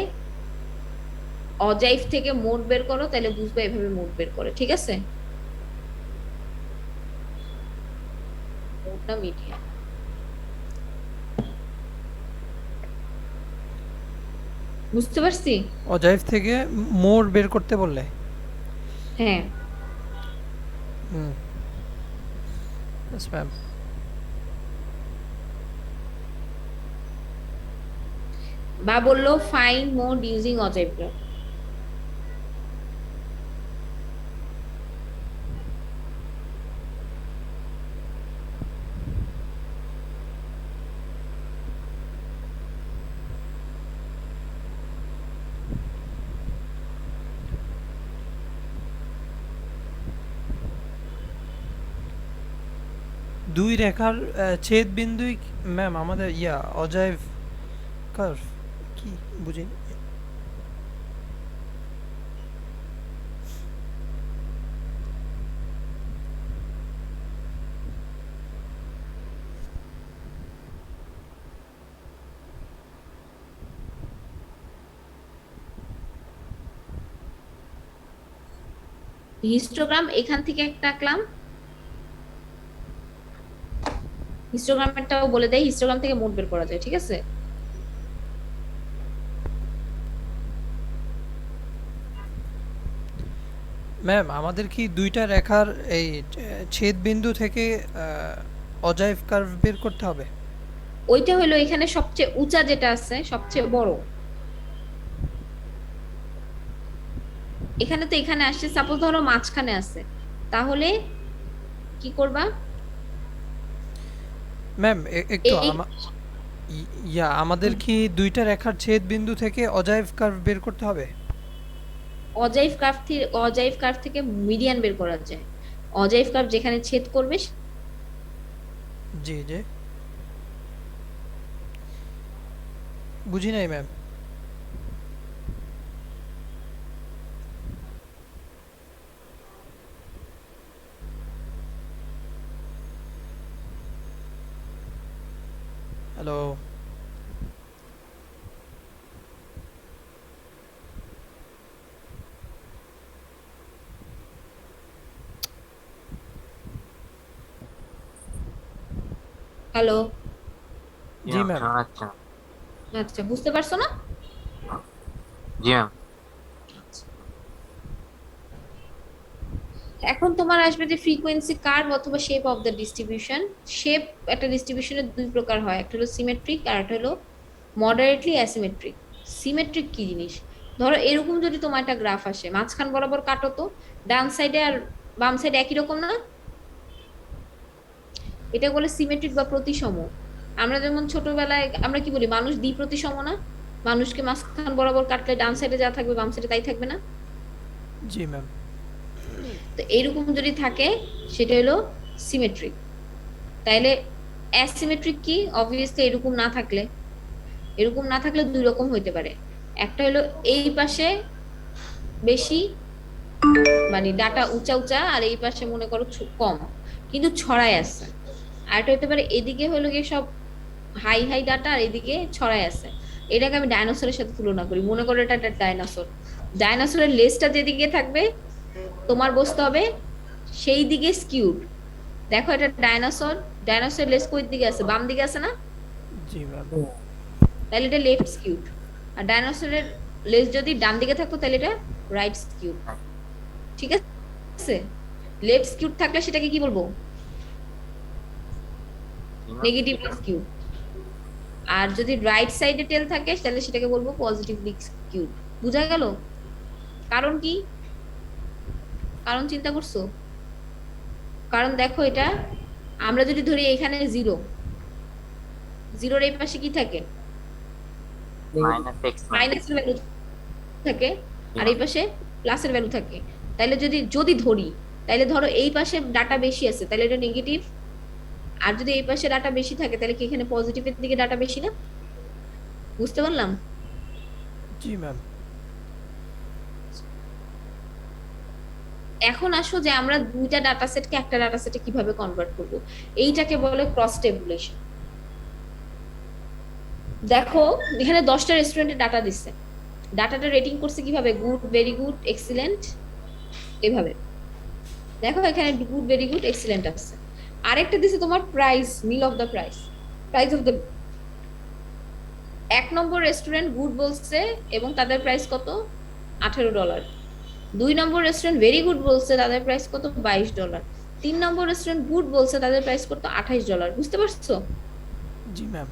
অজাইভ থেকে মোড বের করো তাহলে বুঝবে এভাবে মোড বের করে, ঠিক আছে? মোডটা মিডিয়াম, বুঝতে পারছি? অজাইভ থেকে মোর বের করতে বললে? হ্যাঁ। হুম। Yes ma'am. বা বললো find mode using ogive graph. দুই রেখার ছেদ বিন্দুই ম্যাম আমাদের অজাইভ কার্ভ কি বুঝিনি। হিস্টোগ্রাম এখান থেকে একটা আঁকলাম, হিস্টোগ্রামেরটাও বলে দেয়, হিস্টোগ্রাম থেকে মোড বের করা যায়, ঠিক আছে? ম্যাম আমাদের কি দুইটা রেখার এই ছেদ বিন্দু থেকে অজাইভ কার্ভ বের করতে হবে? ওইটা হলো এখানে সবচেয়ে উঁচা যেটা আছে, সবচেয়ে বড়। এখানে তো এখানে আসছে, সাপোজ ধরো মাঝখানে আছে, তাহলে কি করবা? ম্যাম একটু এই আমাদের কি দুইটা রেখার ছেদ বিন্দু থেকে অজাইভ কার্ভ বের করতে হবে? অজাইভ কার্ভ থেকে মিডিয়ান বের করা যায়। অজাইভ কার্ভ যেখানে ছেদ করবে জি জি বুঝি নাই ম্যাম। হ্যালো। হ্যালো, জি ম্যাম। শোনা যাচ্ছে না। আচ্ছা বুঝতে পারছো না? জি ম্যাম। এখন তোমার আসবে যে ফ্রিকোয়েন্সি কার্ভ অথবা shape of the distribution. Shape একটা ডিস্ট্রিবিউশনের দুই প্রকার হয়, একটা হলো সিমেট্রিক আর একটা হলো মডারেটলি অ্যাসিমেট্রিক। সিমেট্রিক কি জিনিস? ধরো এরকম যদি তোমার একটা গ্রাফ আসে, মাঝখান বরাবর কাটো তো, ডান সাইডে আর বাম সাইডে একই রকম না? এটা বলে সিমেট্রিক বা প্রতিসম। আমরা যেমন ছোটবেলায় আমরা কি বলি, মানুষ দ্বিপ্রতিসম না? মানুষকে মাঝখান বরাবর কাটলে ডান সাইডে যা থাকবে বাম সাইডে তাই থাকবে না? জি ম্যাম। তো এইরকম যদি থাকে সেটা হলো সিমেট্রিক। তাইলে অ্যাসিমেট্রিক কি? অবভিয়াসলি এরকম না থাকলে, এরকম না থাকলে দুই রকম হইতে পারে। একটা হলো এই পাশে বেশি, মানে ডাটা উঁচা উঁচা, আর এই পাশে মনে করো কম কিন্তু ছড়ায় আছে। আর এটা হতে পারে এদিকে হলো গিয়ে সব হাই হাই ডাটা আর এদিকে ছড়ায় আছে। এটাকে আমি ডাইনোসরের সাথে তুলনা করি। মনে করো এটা একটা ডাইনোসর, ডাইনোসরের লেজটা যেদিকে থাকবে তোমার বসতে হবে সেই দিকে স্কিউড। দেখো এটা ডাইনোসর, ডাইনোসরের লেজ কোন দিকে আছে? বাম দিকে আছে না? জি ম্যাম। তাহলে এটা লেফট স্কিউড। আর ডাইনোসরের লেজ যদি ডান দিকে থাকতো তাহলে এটা রাইট স্কিউড। ঠিক আছে? লেফট স্কিউড থাকলে সেটাকে কি বলবো? Negative skewed. আর যদি রাইট সাইডে টেল থাকে তাহলে সেটাকে বলবো পজিটিভলি স্কিউড। বুঝা গেল? কারণ কি? কারণ চিন্তা করছো? কারণ দেখো এটা, আমরা যদি ধরি এখানে জিরো, জিরোর এই পাশে কি থাকে? মাইনাস এক্স মাইনাসের ভ্যালু থাকে, আর এই পাশে প্লাসের ভ্যালু থাকে। তাহলে যদি যদি ধরি, তাহলে ধরো এই পাশে ডাটা বেশি আছে তাহলে এটা নেগেটিভ, আর যদি এই পাশে ডাটা বেশি থাকে তাহলে কি এখানে পজিটিভের দিকে ডাটা বেশি না? বুঝতে পারলাম? জি ম্যাম। এখন আসো যে আমরা দুইটা ডাটা সেটকে একটা ডাটা সেটে কিভাবে কনভার্ট করব। এইটাকে বলে ক্রস টেবুলেশন। দেখো এখানে 10টা রেস্টুরেন্টের ডাটা দিচ্ছে, ডাটাটা রেটিং করছে কিভাবে? গুড, ভেরি গুড, এক্সিলেন্ট, এভাবে। দেখো এখানে গুড, ভেরি গুড, এক্সিলেন্ট আছে। আরেকটা দিছে তোমার price, meal of the price, price of the. 1 number restaurant good বলছে এবং তাদের প্রাইস কত? $18। 2 নম্বর রেস্টুরেন্ট ভেরি গুড বলছে, তাদের প্রাইস কত? $22। 3 নম্বর রেস্টুরেন্ট গুড বলছে, তাদের প্রাইস কত? $28। বুঝতে পারছো? জি ম্যাম।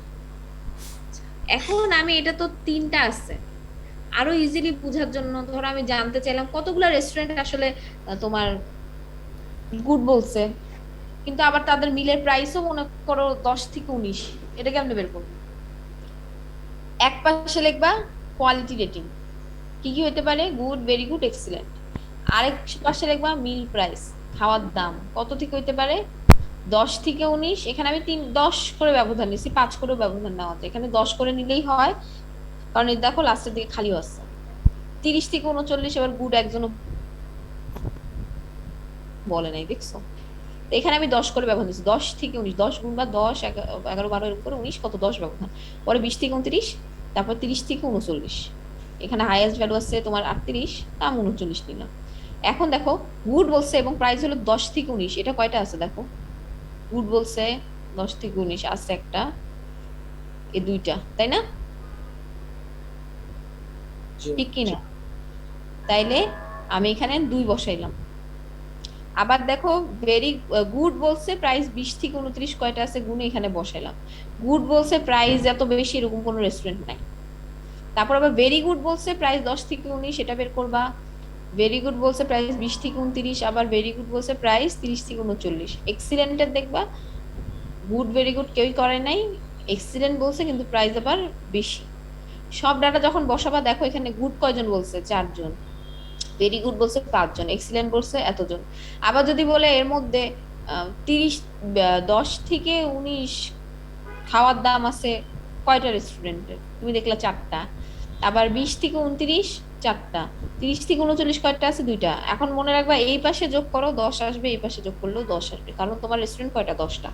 এখন আমি এটা তো তিনটা আছে, আরো ইজিলি বোঝার জন্য ধরো আমি জানতে চাইলাম কতগুলা রেস্টুরেন্ট আসলে তোমার গুড বলছে, কিন্তু আবার তাদের মিলের প্রাইসও মনে করো 10 থেকে 19। এটা কেমনে বের করবো? এক পাশে লিখবা কোয়ালিটি রেটিং, কি কি হতে পারে? Good, very good, excellent. আরেক পাশে লিখবা মিল প্রাইস, খাওয়ার দাম কত থেকে হইতে পারে? 10 থেকে 19। এখানে আমি 10 করে ব্যবধান নিচ্ছি, 5 করে ব্যবধান নেওয়া যায়, এখানে 10 করে নিলেই হয়, কারণ এই দেখো লাস্টের দিকে খালি আছে। 30 থেকে 39, এবার গুড একজনও বলে নাই, দেখছো? তো এখানে আমি 10 করে ব্যবধান দিচ্ছি, 10 থেকে 19, 10 গুণ বা 10, 11, 12 এর উপরে 19 কত? 10 ব্যবধান। পরে 20 থেকে 29, তারপর 30 থেকে 39। এখানে হাইয়েস্ট ভ্যালু আছে তোমার 38, তা আমি 39 নিলাম। এখন দেখো গুড বলছে এবং প্রাইস হলো 10 থেকে 19, এটা কয়টা আছে দেখো? গুড বলছে 10 থেকে 19 আছে একটা, এই দুইটা, তাই না? ঠিক কি না? তাইলে আমি এখানে 2 বসাইলাম। আবার দেখো ভেরি গুড বলছে প্রাইস 20 থেকে 29 কয়টা আছে গুণে এখানে বসাইলাম। গুড বলছে প্রাইস এত বেশি, এরকম কোনো রেস্টুরেন্ট নাই। তারপর আবার ভেরি গুড বলছে প্রাইস 10 থেকে 19, এটা বের করবা। ভেরি গুড বলছে প্রাইস 20 থেকে 29, আবার ভেরি গুড বলছে প্রাইস 30 থেকে 39। এক্সিলেন্টের দেখবা গুড, ভেরি গুড কেউই করে নাই, এক্সিলেন্ট বলছে কিন্তু প্রাইস আবার বেশি। সব ডাটা যখন বসাবা দেখো এখানে গুড কয়জন বলছে? 4 জন, ভেরি গুড বলছে 5 জন, এক্সিলেন্ট বলছে এতজন। আবার যদি বলে এর মধ্যে 10 থেকে 19 খাওয়ার দাম আছে কয়টা রেস্টুরেন্টের? তুমি দেখলা 4টা। আবার 20 থেকে 29 4টা, 30 থেকে 39 কয়টা আছে? 2টা। এখন মনে রাখবা এই পাশে যোগ করো 10 আসবে, এই পাশে যোগ করলেও 10 আসবে, কারণ তোমার রেস্টুরেন্ট কয়টা? 10টা।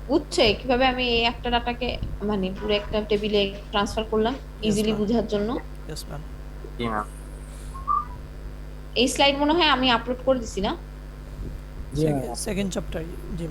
বুঝছো কিভাবে আমি এই একটা ডাটাকে মানে পুরো একটা টেবিলে ট্রান্সফার করলাম ইজিলি ma'am. বুঝার জন্য? Yes ma'am. জি ম্যাম। এই স্লাইড মনে হয় আমি আপলোড করে দিছি না? জি ম্যাম। Second chapter. জি